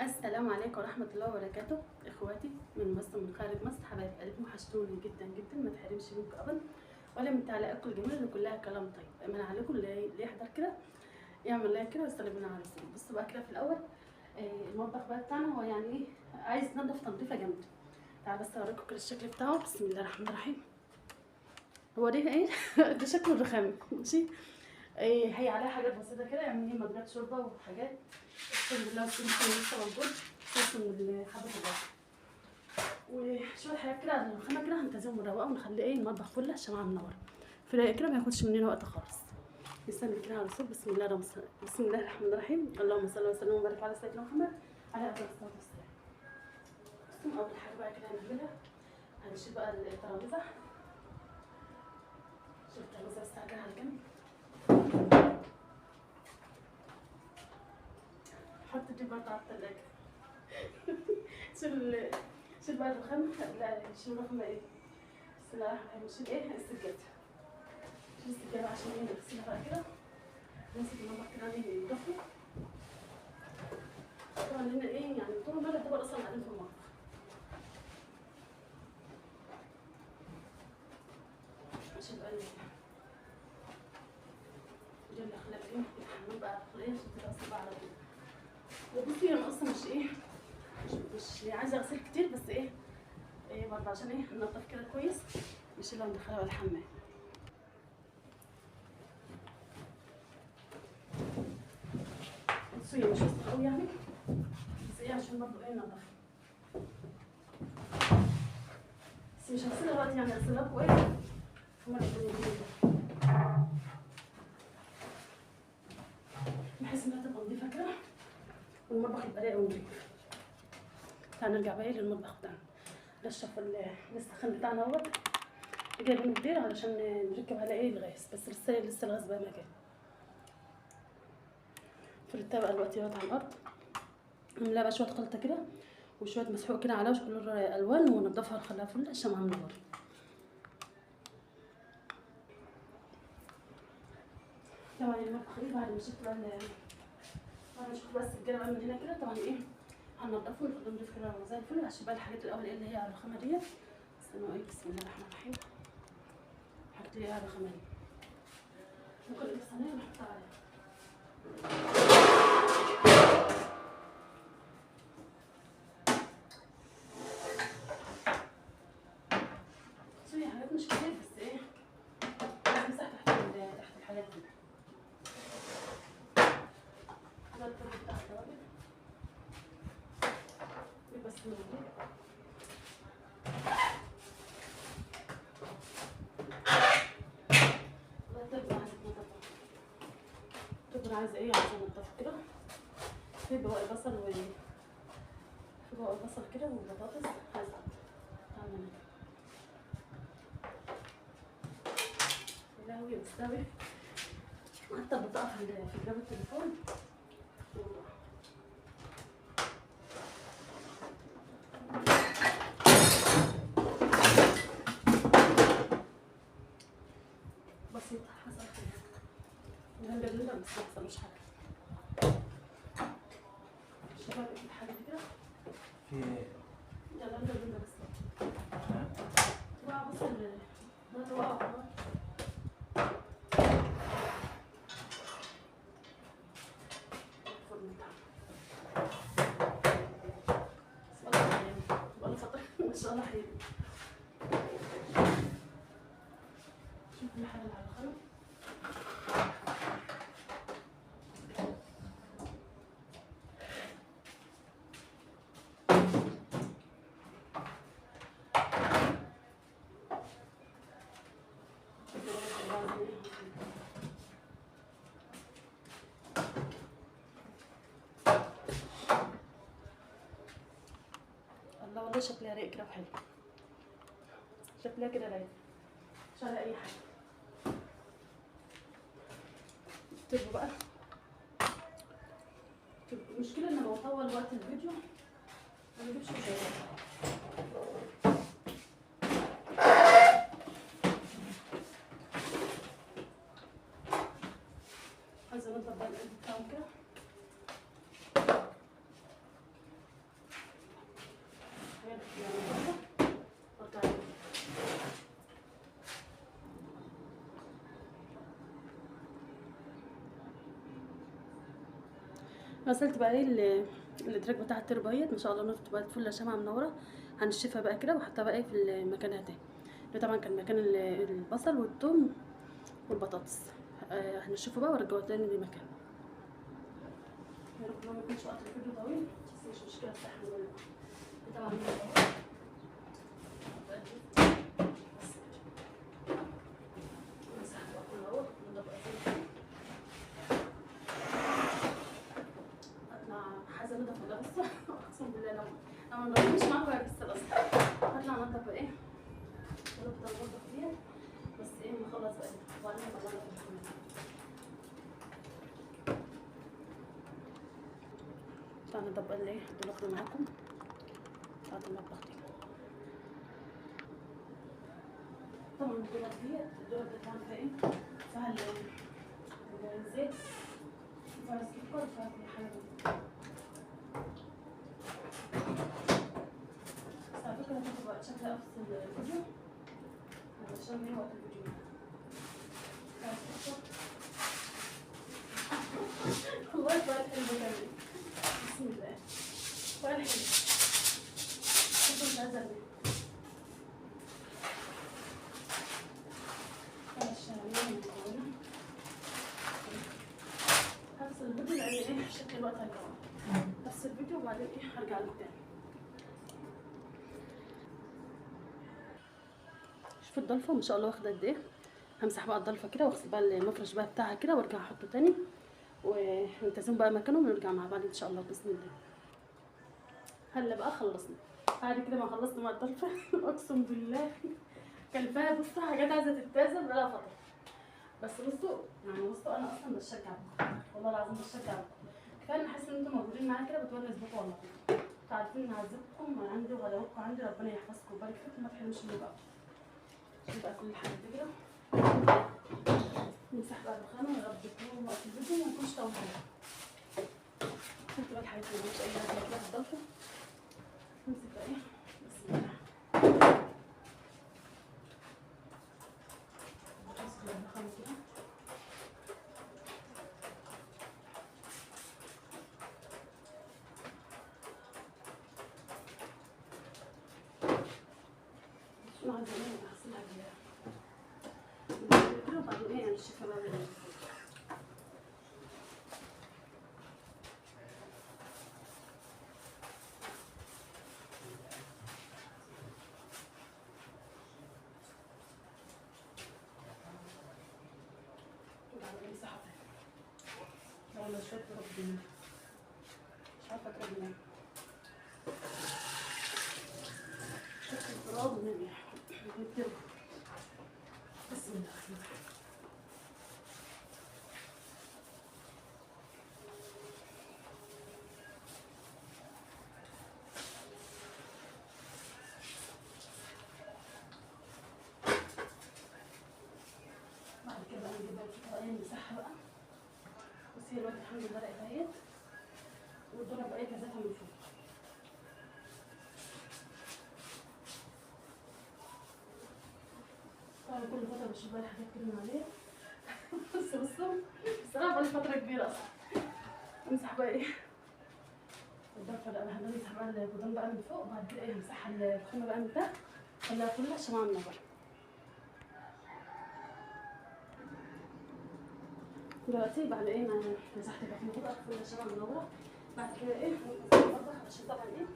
السلام عليكم ورحمة الله وبركاته. اخواتي من مصر من خارج مصر، حبايب قلبي، وحشتوني جدا جدا، ما تحرمش منكم ابدا ولا من تعليقاتكم الجميله اللي كلها كلام طيب. امان عليكم اللي يحضر كده يعمل لايك كده ويصلي بينا على رسول. بصوا بقى كده في الاول المطبخ بقى بتاعنا هو يعني ايه، عايز ننضف تنظيفه جامده. تعالوا بس اوريكم كده الشكل بتاعه. بسم الله الرحمن الرحيم. هو ده ايه ده شكله الرخام ماشي. هي عليها حاجات بسيطه كده، يعني ايه مجرد شوربه وحاجات. اقسم بالله والسمسم لسه موجود، سمسم حبه البصل وشويه حاجات كده على الرخامه كده، هنتزين ونروقه ونخلي ايه المطبخ كله الشمعة منور في الرايق كده، ما ياخدش مننا وقت خالص. نستنى كده على الرسول. بسم الله الرحمن الرحيم. اللهم صل وسلم وبارك على سيدنا محمد عليه افضل الصلاه والسلام. بصوا اول حاجه بقى كده هنعملها، هنشيل بقى الترابيزه. شيل الترابيزه بس تعالى على جنب. حط دي برضه على التلاجة. شيل بقى الرخام. لا شيل الرخام ايه، بسم الله الرحمن الرحيم. شيل ايه السجاده، شيل السجاده عشان ايه نغسلها بقى كده. نمسك المطبخ كده ايه نضفه. طبعا لنا ايه يعني طول النهار يعتبر اصلا قاعدين في المطبخ. عشان بقى دي الاخلاق دي الحمام بقى ايه عشان تغسل بقى على طول. وبصي انا اصلا مش ايه مش عايزه اغسل كتير، بس ايه برضه عشان ايه ننضف كده كويس نشيلها وندخلها الحمام. بصي مش وسط قوي يعني، بس ايه عشان برضه ايه ننضفها. بس مش هغسلها دلوقتي، يعني هغسلها لكم ايه في مرة تانية بحيث انها تبقى نضيفة كده والمطبخ يبقى رايق ونضيف. تعالى نرجع بقى للمطبخ بتاعنا. نشف السخان بتاعنا اهوت، جايبينه كبير علشان نركب على ايه الغاز، بس لسه الغاز بقى ما جاي. فرتها بقى دلوقتي اهوت على الارض، نملاها بقى شويه خلطه كده وشويه مسحوق كده على وش كل الوان، ونضفها ونخليها فل الشمعة منور. طبعا المطبخ ايه بعد ما شفت بقى بعد ما شفت بقى السجاده بقى من هنا كده، طبعا ايه هننضفه ونخليه نضيف كده زي الفل. عشان بقى الحاجات الاول ايه اللي هي على الرخامه ديت. استنوا ايه، بسم الله الرحمن الرحيم. الحاجات اللي هي على الرخامه دي ممكن نجيب صينيه ونحطها عليها. حاجات مش كتير بس ايه مسح تحت الحاجات دي. ده الطبق بتاع التوابل بس موجود. ده الطبق عايز يتنضف، الطبق عايز ايه، عايز ينضف كده. في بواقي بصل في بواقي بصل كده وبطاطس عايز اعمل لهوي بستوي. حتى البطاقة في جنب التليفون. بسيط حصل خير من جنب بس ما حصلوش حاجة. شباب الحاجة دي كده في يلا نجيب بس بص ما شاء الله حلو. شوف المحل اللي على الخلق. الله والله شكلها رايق كده وحلو، شكلها كده رايق مش على اي حاجه. اكتبوا بقى. المشكله ان لما بطول وقت الفيديو ما بجيبش مشاهدات. عايزه انضف بقى القلب بتاعهم كده. غسلت بقى ايه الادراج بتاع التربه اهيت، ما شاء الله نفط بقت فله شمعه منوره. هنشفها بقى كده واحطها بقى ايه في مكانها تاني. ده طبعا كان مكان البصل والثوم والبطاطس. هنشوفه بقى وارجعه تاني لمكانه. يا رب ما يكونش وقت الفيديو طويل، بس مش مشكله استحمل. طبعا حاسه نضف ولا بس اقسم بالله لو ما نضفش معاكم هيكسر اصلا. هطلع انضف ايه نفضل ننضف فيها بس ايه نخلص بقى وبعدين نطلع تعالوا نطبق الايه دول اخده معاكم بتاعت المطبخ دي. طبعا الدولاب بتاعنا فيها ايه فيها الزيت وفيها السكر وفيها كل حاجه بس على فكره هتاخد وقت شكلي افصل الفيديو علشان ايه وقت الفيديو والله سؤال حلو كمان. بسم الله سؤال حلو شوفوا مش عايزه ارمي هفصل الفيديو لان ايه شكل الوقت هيطول. هفصل الفيديو وبعدين ايه هرجع لك تاني. شوفوا الضلفه ما شاء الله واخده قد ايه. همسح بقى الضلفه كده واغسل بقى المفرش بقى بتاعها كده وارجع احطه تاني ونلتزم بقى مكانهم ونرجع مع بعض ان شاء الله باذن الله. هلا بقى خلصنا بعد كده ما خلصنا مع الضلفه اقسم بالله كان فيها بصوا حاجات عايزه تتلازم بقالها فتره. بس بصوا انا اصلا بشجعكم والله العظيم بشجعكم. كفايه ان حاسه ان انتم موجودين معايا كده بتونس بكم والله. انتوا عارفين ان عزتكم عندي وغلاوتكم عندي ربنا يحفظكم ويبارك فيكم ما تحرمش مني بقى. شوف بقى كل حاجه دي كده نمسح بقى الرخامه يا رب تكونوا وقت الفيديو ما يكونش طول حاجه. شوفوا بقى الحاجات اللي مش اي حاجه كده الضلفه نمسك بقى ايه بسم الله نمسك الرخامه كده. شنو عايزه ايه اغسلها كده وبعدين ايه انشفها بقى بالليل. والله شوية ربنا مش عارفة تربينا شوية التراب ونبيع نكتبه. بسم الله الرحمن الرحيم. بعد كده بقى نجيب بقى الفطاير نمسحها بقى. بس هي الوقت الحمد لله بقت اهيت والدولاب بقى كذاتها من فوق. طبعا كل فترة بشوف بقى الحاجات كده من عليها بصوا الصراحة بقالي فترة كبيرة اصلا. امسح بقى ايه الضفة بقى هنمسح بقى الجدران بقى من فوق وبعد كده ايه همسح الرخامة بقى من تحت خليها كلها شمعة منورة. دلوقتي بعد ايه ما مسحت الرخامة كده كلها شمعة منورة بعد كده ايه هننزل المطبخ علشان طبعا ايه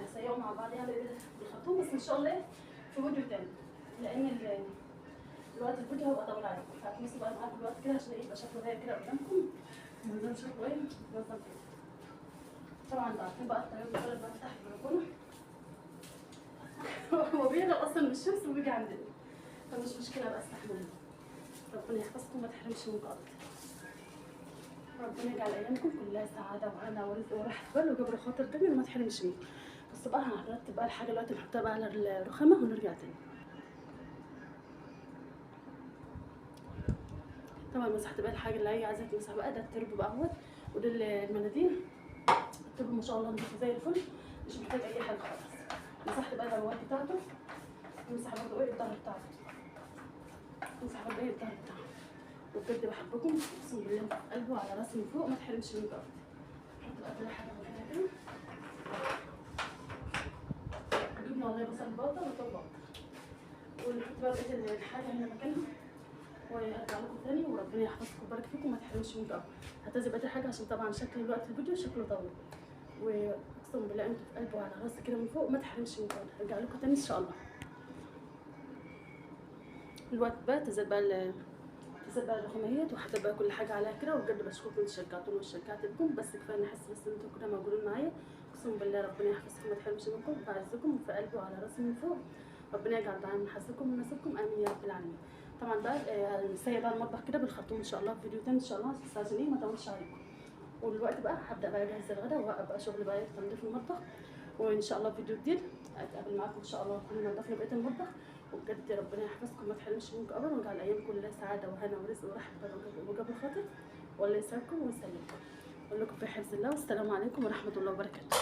هنسيقهم مع بعض يعني بالخرطوم بس ان شاء الله في فيديو تاني لان الوقت الفيديو هيبقى طويل عليكم فهتمسكوا بقى معاكم الوقت كده عشان ايه يبقى شكله رايق كده قدامكم وننزل شكله ايه منظم كده. طبعا انتوا عارفين بقى الطيور بتولد بقى تحت البلكونه هو بيهرب اصلا من الشمس وبيجي عندنا فمش مشكله بقى استحملوا. ربنا يحفظكم وما تحرمش منكم ابدا. ربنا يجعل ايامكم كلها سعاده وهنا ورزق وراحه بال وجبر خاطر دايما وما تحرمش منكم. بس بقى هنرتب بقى الحاجه دلوقتي نحطها بقى على الرخامه ونرجع تاني. طبعا مسحت بقى الحاجه اللي هي عايزه تمسح بقى ده التربو بقى اهوت ودول المناديل. التربو ما شاء الله نضيفه زي الفل مش محتاج اي حاجه خالص. مسحت بقى الالوان بتاعته نمسح برضه ايه الظهر بتاعته نمسح برضه ايه الظهر بتاعه وبجد بحبكم، اقسم بالله انتوا في قلبي وعلى راسي من فوق، ما تحرمش منكم ابدا. نحط بقى كل حاجه مكانها كده. جبنا والله بصل بودر وتوم بودر، ونحط بقى بقيه الحاجه هنا مكانها، وارجع لكم تاني وربنا يحفظكم ويبارك فيكم، ما تحرمش منكم ابدا. هتنزل بقيه الحاجه عشان طبعا شكل الوقت الفيديو شكله طويل، واقسم بالله انتوا في قلبي وعلى راسي كده من فوق، ما تحرمش منكم ابدا. هرجع لكم تاني ان شاء الله. الوقت بقى تنزل بقى الرقميات، وحاطه بقى كل حاجه عليها كده، وبجد بشكركم انتوا شجعتوني وشجعت بكم، بس كفايه ان احس بس ان انتوا كده موجودين معايا. اقسم بالله ربنا يحفظكم ما تحرمش منكم، بعزكم في قلبي وعلى راسي من فوق، ربنا يجعل دعاء من حظكم ونصيبكم، امين يا رب العالمين. طبعا بقى سايبه بقى المطبخ كده بالخرطوم ان شاء الله في فيديو تاني ان شاء الله، بس عشان ايه ما اطولش عليكم. والوقت بقى هبدا بقى اجهز الغدا، وابقى شغل بقى تنظيف المطبخ، وان شاء الله فيديو جديد اتقابل معاكم ان شاء الله نكون نضفنا بقيه المطبخ. وبجد ربنا يحفظكم ما تحرمش منكم ابدا، ويجعل ايامكم كلها سعاده وهنا ورزق ورحمه وجبر خاطر، والله يسعدكم ويسلمكم. اقول لكم في حفظ الله، والسلام عليكم ورحمه الله وبركاته.